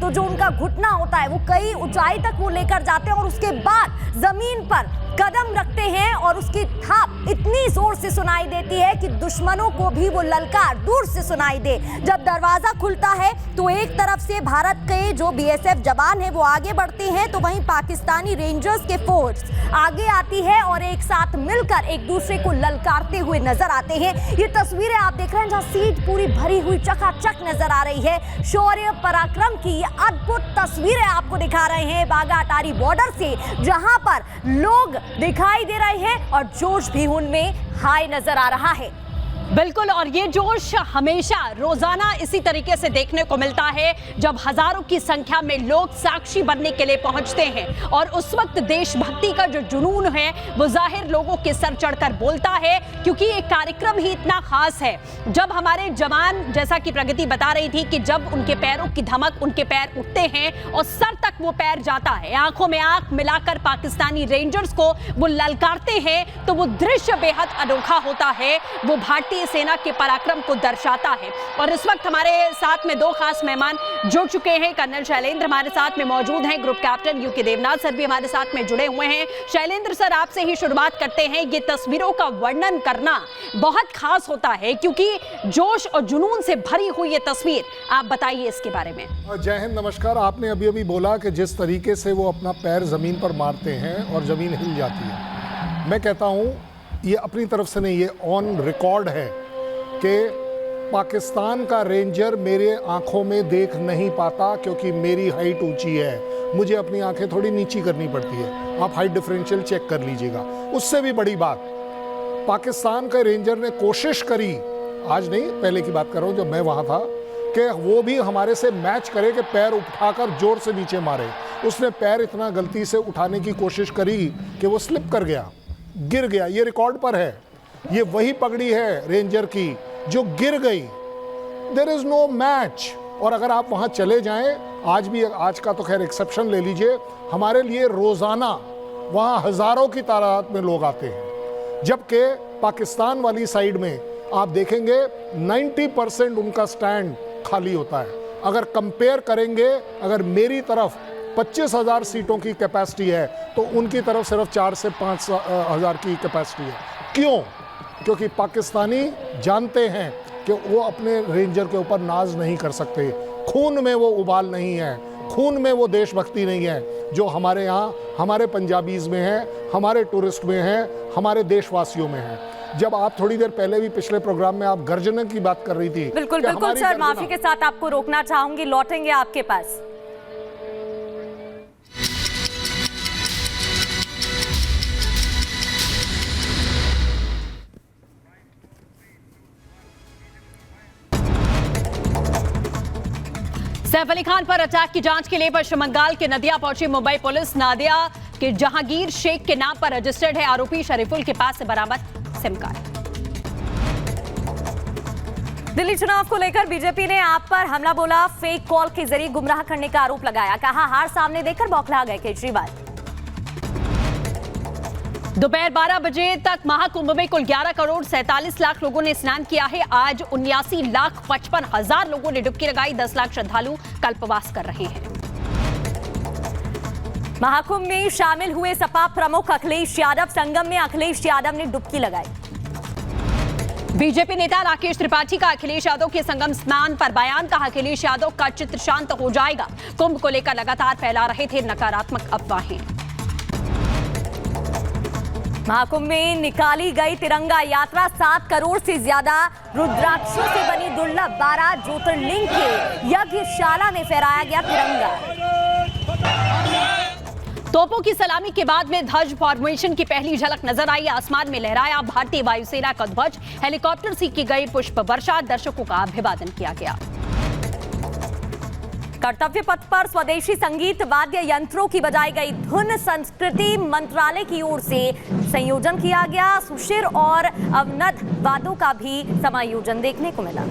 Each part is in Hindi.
तो जो उनका घुटना होता है वो कई ऊंचाई तक वो लेकर जाते हैं और उसके बाद जमीन पर कदम रखते हैं और उसकी थाप इतनी जोर से सुनाई देती है कि दुश्मनों को भी वो ललकार दूर से सुनाई दे। जब दरवाजा खुलता है तो एक तरफ से भारत के जो बीएसएफ जवान हैं वो आगे बढ़ते हैं, तो वहीं पाकिस्तानी रेंजर्स के फोर्स आगे आती है और एक साथ मिलकर एक दूसरे को ललकारते हुए नजर आते हैं। ये तस्वीरें आप देख रहे हैं जहां सीट पूरी भरी हुई चकाचक नजर आ रही है। शौर्य पराक्रम की ये अद्भुत तस्वीरें आपको दिखा रहे हैं बाघा अटारी बॉर्डर से, जहां पर लोग दिखाई दे रहे हैं और जोश भी उनमें हाई नजर आ रहा है। बिल्कुल, और ये जोश हमेशा रोजाना इसी तरीके से देखने को मिलता है जब हजारों की संख्या में लोग साक्षी बनने के लिए पहुंचते हैं और उस वक्त देशभक्ति का जो जुनून है वो जाहिर लोगों के सर चढ़कर बोलता है, क्योंकि ये कार्यक्रम ही इतना खास है। जब हमारे जवान, जैसा कि प्रगति बता रही थी, कि जब उनके पैरों की धमक, उनके पैर उठते हैं और सर तक वो पैर जाता है, आंखों में आंख मिलाकर पाकिस्तानी रेंजर्स को वो ललकारते हैं, तो वो दृश्य बेहद अनोखा होता है। वो भारतीय सेना के पराक्रम को दर्शाता है। और इस वक्त हमारे साथ में दो खास मेहमान जुड़ चुके हैं। कर्नल शैलेंद्र हमारे साथ में मौजूद हैं, group captain U K Devnath sir भी हमारे साथ में जुड़े हुए हैं। शैलेंद्र सर, आपसे ही शुरुआत करते हैं। ये तस्वीरों का वर्णन करना बहुत खास होता है, क्योंकि जोश और जुनून से भरी हुई ये तस्वीर, आप बताइए इसके बारे में। जय हिंद, नमस्कार। आपने अभी अभी बोला कि जिस तरीके से वो अपना पैर जमीन पर मारते हैं और जमीन हिल जाती है, मैं कहता हूँ ये अपनी तरफ से नहीं, ये ऑन रिकॉर्ड है कि पाकिस्तान का रेंजर मेरे आंखों में देख नहीं पाता, क्योंकि मेरी हाइट ऊंची है, मुझे अपनी आंखें थोड़ी नीची करनी पड़ती है। आप हाइट डिफरेंशियल चेक कर लीजिएगा। उससे भी बड़ी बात, पाकिस्तान के रेंजर ने कोशिश करी, आज नहीं पहले की बात कर रहा हूँ जब मैं वहाँ था, कि वो भी हमारे से मैच करे कि पैर उठाकर जोर से नीचे मारे। उसने पैर इतना गलती से उठाने की कोशिश करी कि वो स्लिप कर गया, गिर गया। ये रिकॉर्ड पर है। ये वही पगड़ी है रेंजर की जो गिर गई। There is no match. और अगर आप वहां चले जाएं, आज भी, आज का तो खैर एक्सेप्शन ले लीजिए, हमारे लिए रोजाना वहां हजारों की तादाद में लोग आते हैं, जबकि पाकिस्तान वाली साइड में आप देखेंगे 90% उनका स्टैंड खाली होता है। अगर कंपेयर करेंगे, अगर मेरी तरफ 25,000 सीटों की कैपेसिटी है तो उनकी तरफ सिर्फ 4 से 5 हज़ार की कैपेसिटी है। क्यों? क्योंकि पाकिस्तानी जानते हैं कि वो अपने रेंजर के ऊपर नाज नहीं कर सकते। खून में वो उबाल नहीं है, खून में वो देशभक्ति नहीं है जो हमारे यहाँ, हमारे पंजाबीज़ में है, हमारे टूरिस्ट में है, हमारे देशवासियों में है। जब आप थोड़ी देर पहले भी पिछले प्रोग्राम में आप गर्जना की बात कर रही थी। बिल्कुल बिल्कुल सर, माफी के साथ आपको रोकना चाहूंगी, लौटेंगे आपके पास। सैफ अली खान पर अटैक की जांच के लिए पश्चिम बंगाल के नदिया पहुंची मुंबई पुलिस। नादिया के जहांगीर शेख के नाम पर रजिस्टर्ड है आरोपी शरीफुल के पास से बरामद सिम कार्ड। दिल्ली चुनाव को लेकर बीजेपी ने आप पर हमला बोला, फेक कॉल के जरिए गुमराह करने का आरोप लगाया। कहा हार सामने देखकर बौखला गए केजरीवाल। दोपहर 12 बजे तक महाकुंभ में कुल 11 करोड़ 47 लाख लोगों ने स्नान किया है। आज 79,55,000 लोगों ने डुबकी लगाई। 10 लाख श्रद्धालु कल्पवास कर रहे हैं। महाकुंभ में शामिल हुए सपा प्रमुख अखिलेश यादव। संगम में अखिलेश यादव ने डुबकी लगाई। बीजेपी नेता राकेश त्रिपाठी का अखिलेश यादव के संगम स्नान पर बयान। कहा अखिलेश यादव का चित्त शांत हो जाएगा। कुंभ को लेकर लगातार फैला रहे थे नकारात्मक अफवाहें। महाकुंभ में निकाली गई तिरंगा यात्रा। 7 करोड़ से ज्यादा रुद्राक्षों से बनी दुर्लभ 12 ज्योतिर्लिंग के यज्ञशाला में फहराया गया तिरंगा। तोपों की सलामी के बाद में ध्वज फॉर्मेशन की पहली झलक नजर आई। आसमान में लहराया भारतीय वायुसेना का ध्वज। हेलीकॉप्टर से की गई पुष्प वर्षा। दर्शकों का अभिवादन किया गया। कर्तव्य पथ पर स्वदेशी संगीत वाद्य यंत्रों की बजाई गई धुन। संस्कृति मंत्रालय की ओर से संयोजन किया गया। सुशिर और अवनद वादों का भी समायोजन देखने को मिला।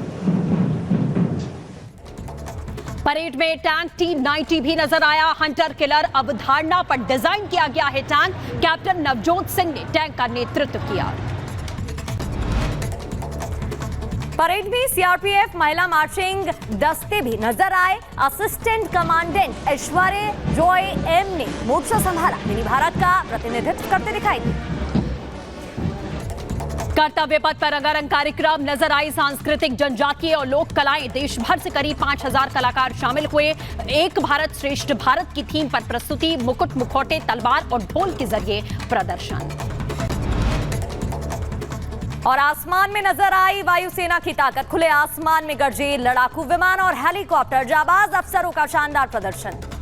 परेड में टैंक T-90 भी नजर आया। हंटर किलर अवधारणा पर डिजाइन किया गया है टैंक। कैप्टन नवजोत सिंह ने टैंक का नेतृत्व किया। परेड में सीआरपीएफ महिला मार्चिंग दस्ते भी नजर आए। Assistant commandant Aishwarya Joy M ने मोर्चा संभाला। मिनी भारत का प्रतिनिधित्व करते दिखाई दिए। कर्तव्य पथ पर रंगारंग कार्यक्रम नजर आई। सांस्कृतिक, जनजातीय और लोक कलाएं, देश भर से करीब 5000 कलाकार शामिल हुए। एक भारत श्रेष्ठ भारत की थीम पर प्रस्तुति, मुकुट, मुखौटे, तलवार और ढोल के जरिए प्रदर्शन। और आसमान में नजर आई वायुसेना की ताकत। खुले आसमान में गरजे लड़ाकू विमान और हेलीकॉप्टर, जाबाज अफसरों का शानदार प्रदर्शन।